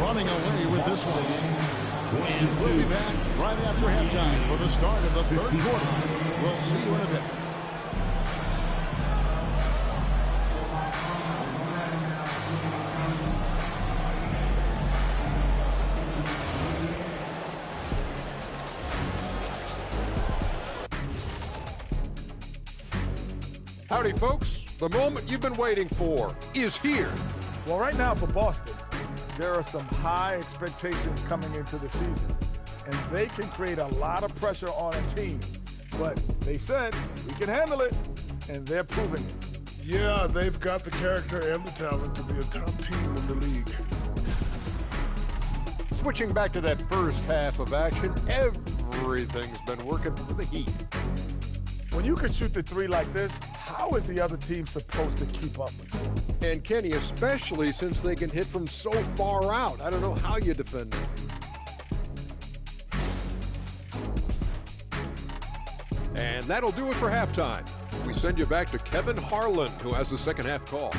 running away with this one. And we'll be back right after halftime for the start of the third quarter. We'll see you in a bit. Howdy, folks. The moment you've been waiting for is here. Well, right now for Boston, there are some high expectations coming into the season, and they can create a lot of pressure on a team. But they said, we can handle it, and they're proving it. Yeah, they've got the character and the talent to be a top team in the league. Switching back to that first half of action, everything's been working for the Heat. When you can shoot the three like this, how is the other team supposed to keep up with you? And Kenny, especially since they can hit from so far out. I don't know how you defend it. And that'll do it for halftime. We send you back to Kevin Harlan, who has the second half call.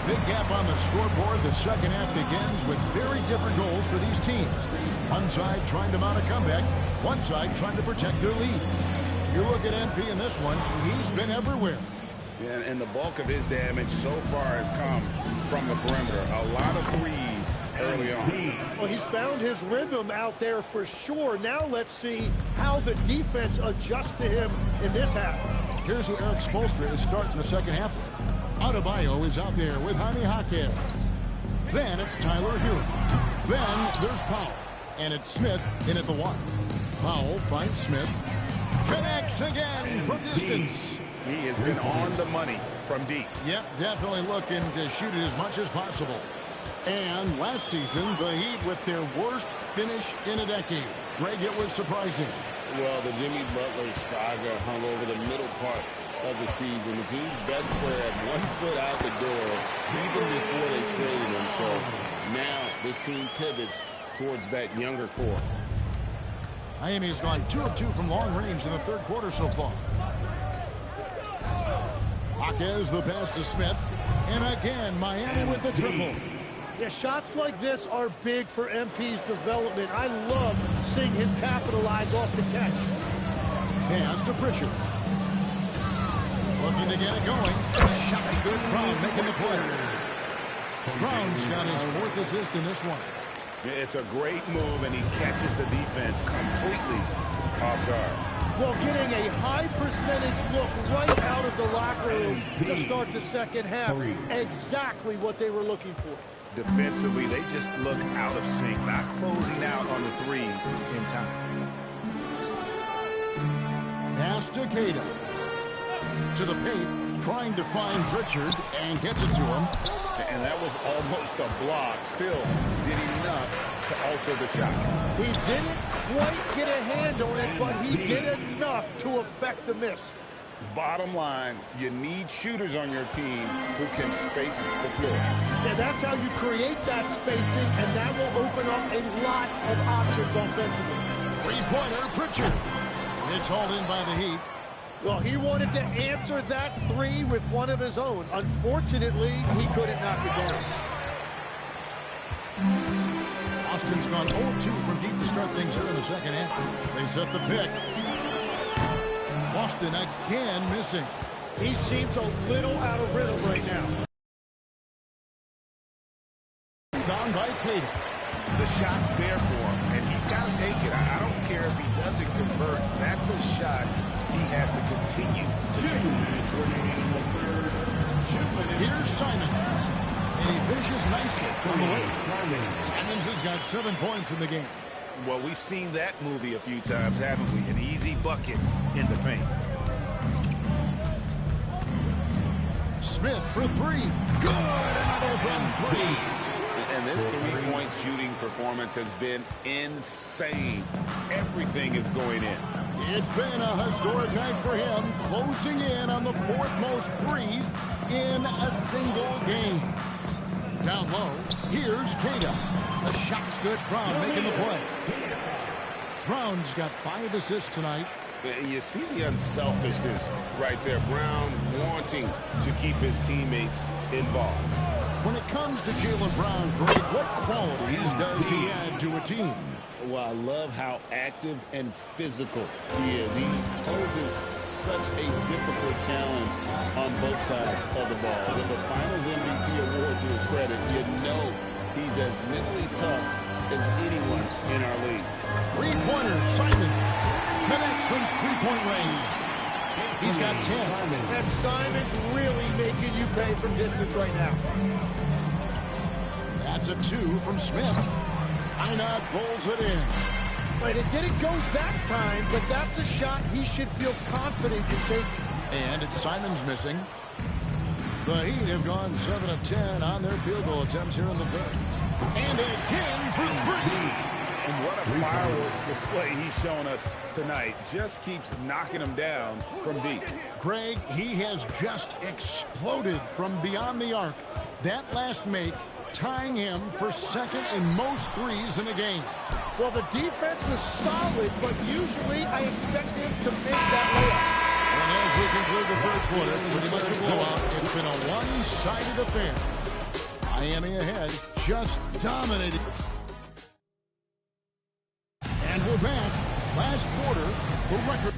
Big gap on the scoreboard. The second half begins with very different goals for these teams. One side trying to mount a comeback, one side trying to protect their lead. You look at MP in this one, he's been everywhere. Yeah, and the bulk of his damage so far has come from the perimeter. A lot of threes early on. Well, he's found his rhythm out there for sure. Now let's see how the defense adjusts to him in this half. Here's who Eric Spoelstra is starting the second half with. Adebayo is out there with Jaime Jaquez. Then it's Tyler Hero. Then there's Powell. And it's Smith in at the one. Powell finds Smith. Connects again from distance. He has been on the money from deep. Yep, definitely looking to shoot it as much as possible. And last season, the Heat with their worst finish in a decade. Greg, it was surprising. Well, the Jimmy Butler saga hung over the middle part of the season. The team's best player had 1 foot out the door even before they traded him. So now this team pivots towards that younger core. Miami's gone 2 of 2 from long range in the third quarter so far. Jaquez the pass to Smith. And again, Miami with the triple. Yeah, shots like this are big for MP's development. I love seeing him capitalize off the catch. Pass to Pritchard. Looking to get it going. Shot's good. Brown making the play. Brown's got his 4th assist in this one. It's a great move, and he catches the defense completely off guard. Well, getting a high percentage look right out of the locker room to start the second half. Exactly what they were looking for. Defensively, they just look out of sync, not closing out on the threes in time. Pass to Cato. To the paint, trying to find Pritchard, and gets it to him. And that was almost a block. Still did enough to alter the shot. He didn't quite get a hand on it, but he did enough to affect the miss. Bottom line, you need shooters on your team who can space the floor. Yeah, that's how you create that spacing, and that will open up a lot of options offensively. Three-pointer, Pritchard. It's hauled in by the Heat. Well, he wanted to answer that three with one of his own. Unfortunately, he couldn't knock it down. Austin's gone 0-2 from deep to start things here in the second half. They set the pick. Boston again missing. He seems a little out of rhythm right now. Down by Cato. The shot's there for him, and he's got to take it. I don't care if he doesn't convert. That's a shot he has to continue to take. Here's Simons. And he finishes nicely from the way. Simons has got 7 points in the game. Well, we've seen that movie a few times, haven't we? An easy bucket in the paint. Smith for three. Good. Another from three. And this three-point shooting performance has been insane. Everything is going in. It's been a historic night for him, closing in on the 4th most threes in a single game. Down low, here's Cada. The shot's good. Brown making the play. Brown's got 5 assists tonight. And you see the unselfishness right there. Brown wanting to keep his teammates involved. When it comes to Jaylen Brown, Greg, what qualities does he add to a team? Well, I love how active and physical he is. He poses such a difficult challenge on both sides of the ball. With a Finals MVP award to his credit, you know he's as mentally tough as anyone in our league. Three-pointer, Simon connects from three-point range. He's got 10. And Simon's really making you pay from distance right now. That's a 2 from Smith. Einach pulls it in. But it didn't go that time, but that's a shot he should feel confident in taking. And it's Simon's missing. The Heat have gone 7 of 10 on their field goal attempts here in the third. And again for 3. And what a fireworks display he's shown us tonight. Just keeps knocking them down from deep. Greg, he has just exploded from beyond the arc. That last make tying him for second in most threes in a game. Well, the defense was solid, but usually I expect him to make that layup. And as we conclude the third quarter, pretty much a blowout. It's been a one-sided affair. Miami ahead, just dominated. And we're back. Last quarter, the record.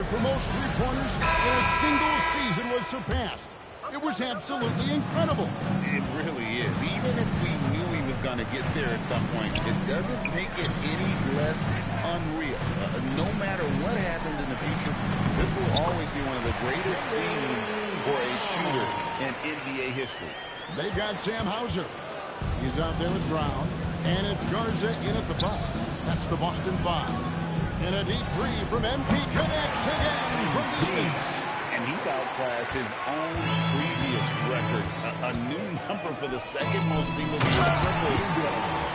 for most three-pointers in a single season was surpassed. It was absolutely incredible. It really is. Even if we knew he was going to get there at some point, it doesn't make it any less unreal. No matter what happens in the future, this will always be one of the greatest seasons for a shooter in NBA history. They got Sam Hauser. He's out there with Brown. And it's Garza in at the 5. That's the Boston 5. And a deep three from MP connects again from distance. And he's outclassed his own previous record. A new number for the second most singles in triples.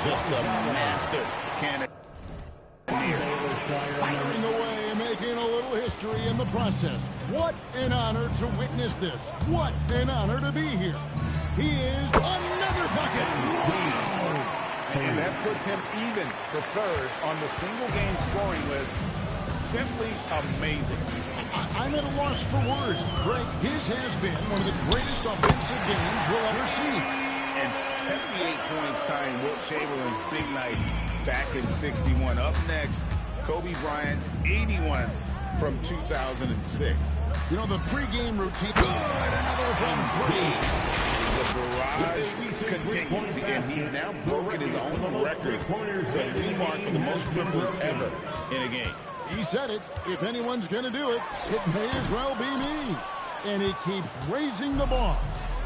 Just a master cannon. Firing away and making a little history in the process. What an honor to witness this. What an honor to be here. He is another bucket. And that puts him even for third on the single-game scoring list. Simply amazing. I'm at a loss for words. Greg, his has been one of the greatest offensive games we'll ever see. And 78 points tying Wilt Chamberlain's big night back in '61. Up next, Kobe Bryant's 81 from 2006. You know, the pregame routine. Good, another from 3. The barrage continues, and he's now broken his own record. It's a new mark for the most triples ever in a game. He said it. If anyone's going to do it, it may as well be me. And he keeps raising the bar.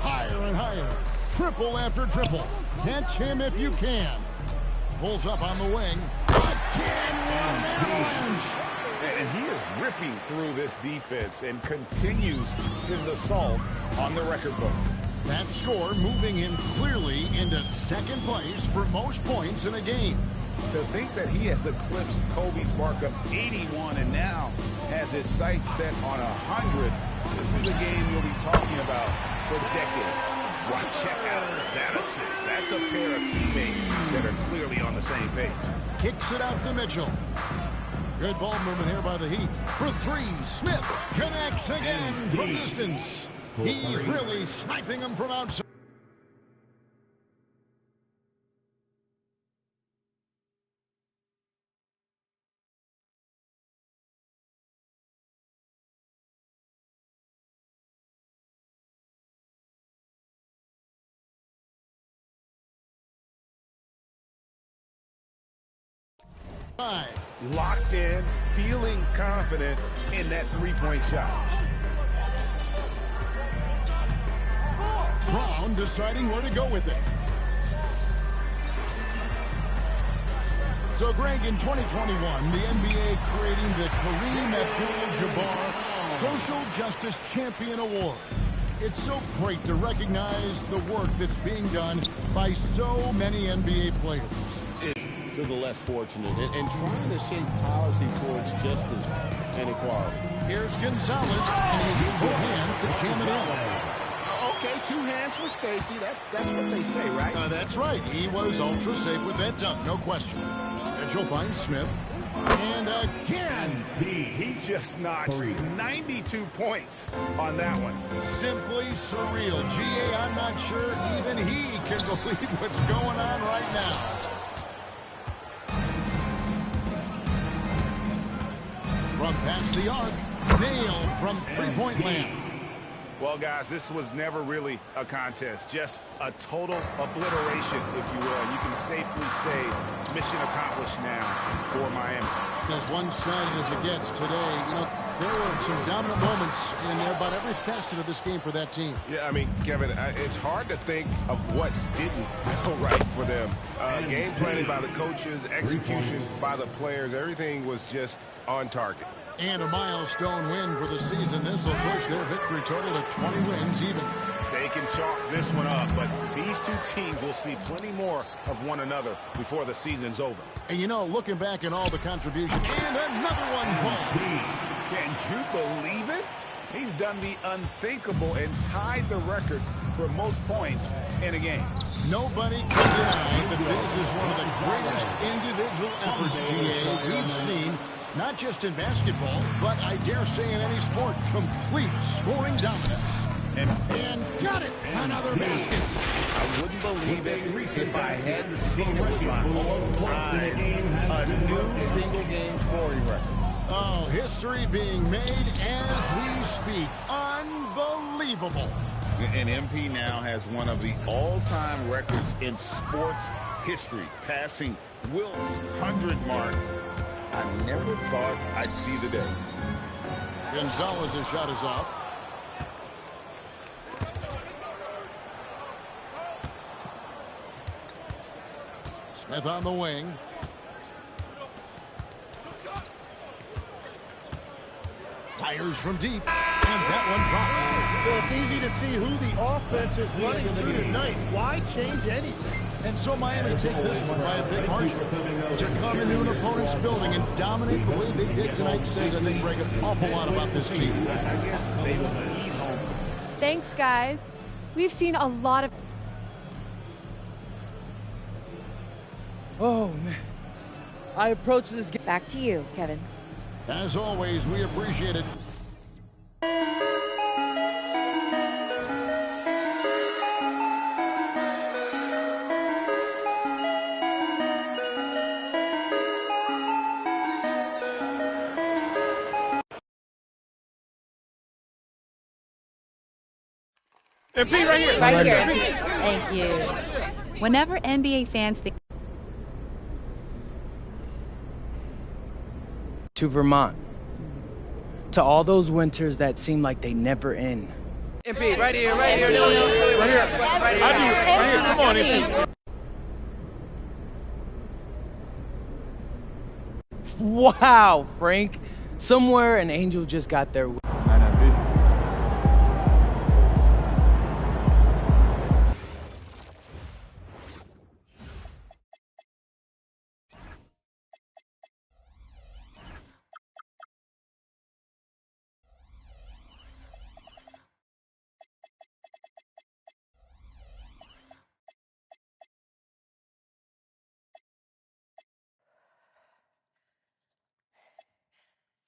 Higher and higher. Triple after triple. Catch him if you can. Pulls up on the wing. A 10-1 avalanche. And he is ripping through this defense and continues his assault on the record book. That score moving him clearly into second place for most points in a game. To think that he has eclipsed Kobe's mark of 81 and now has his sights set on 100, this is a game you'll be talking about for decades. Wow, check out that assist. That's a pair of teammates that are clearly on the same page. Kicks it out to Mitchell. Good ball movement here by the Heat. For 3, Smith connects again from distance. He's really sniping them from outside. Locked in, feeling confident in that three-point shot. Brown deciding where to go with it. So, Greg, in 2021, the NBA creating the Kareem Abdul-Jabbar Social Justice Champion Award. It's so great to recognize the work that's being done by so many NBA players. To the less fortunate and trying to shape policy towards justice and equality. Here's Gonzalez, and he uses both hands to jam it in. Okay, 2 hands for safety. That's what they say, right? That's right. He was ultra safe with that dunk, no question. Mitchell finds Smith. And again. He just notched 92 points on that one. Simply surreal. G.A., I'm not sure even he can believe what's going on right now. From past the arc, nailed from three-point land. Well, guys, this was never really a contest, just a total obliteration, if you will. And you can safely say mission accomplished now for Miami. As one-sided as it gets today, you know, there were some dominant moments in about every facet of this game for that team. Yeah, I mean, Kevin, it's hard to think of what didn't go right for them. Game planning by the coaches, execution by the players, everything was just on target. And a milestone win for the season. This will push their victory total to 20 wins even. They can chalk this one up, but these two teams will see plenty more of one another before the season's over. And you know, looking back at all the contribution, and another one falls. Can you believe it? He's done the unthinkable and tied the record for most points in a game. Nobody can deny that this is one of the greatest individual efforts, G.A., we've seen, not just in basketball, but I dare say in any sport. Complete scoring dominance. And got it! Another basket. I wouldn't believe it if I hadn't seen it with my own eyes. A new single-game scoring record. Oh, history. History being made as we speak. Unbelievable. And MP now has one of the all-time records in sports history, passing Wilt's 100 mark. I never thought I'd see the day. Gonzalez's shot is off. Smith on the wing. Fires from deep, and that one drops. Well, it's easy to see who the offense is running through tonight. Why change anything? And so Miami takes this one by a big margin. To come into an opponent's building and dominate the way they did tonight says, I think, Greg, an awful lot about this team. I guess they will lead home. Thanks, guys. We've seen a lot of... Oh, man. I approach this game. Back to you, Kevin. As always, we appreciate it. MP right here. Right here. Thank you. Whenever NBA fans think To Vermont. To all those winters that seem like they never end. MP right here, right here. No, right here. Right here. Come on, MP. Wow, Frank. Somewhere an angel just got there.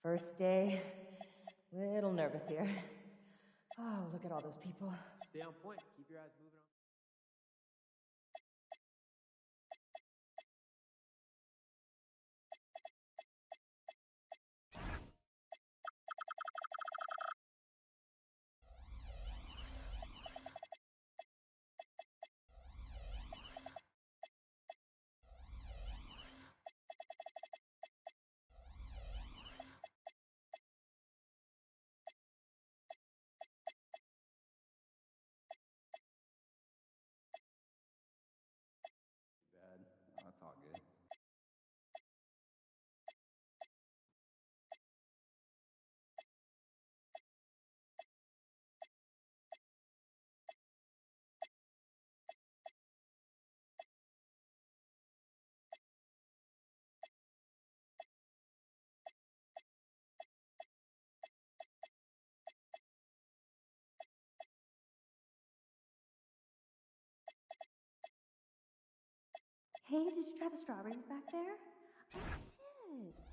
first day, little nervous here. Oh, look at all those people. Stay on point. Keep your eyes moving on. That's all good. Hey, did you try the strawberries back there? I did.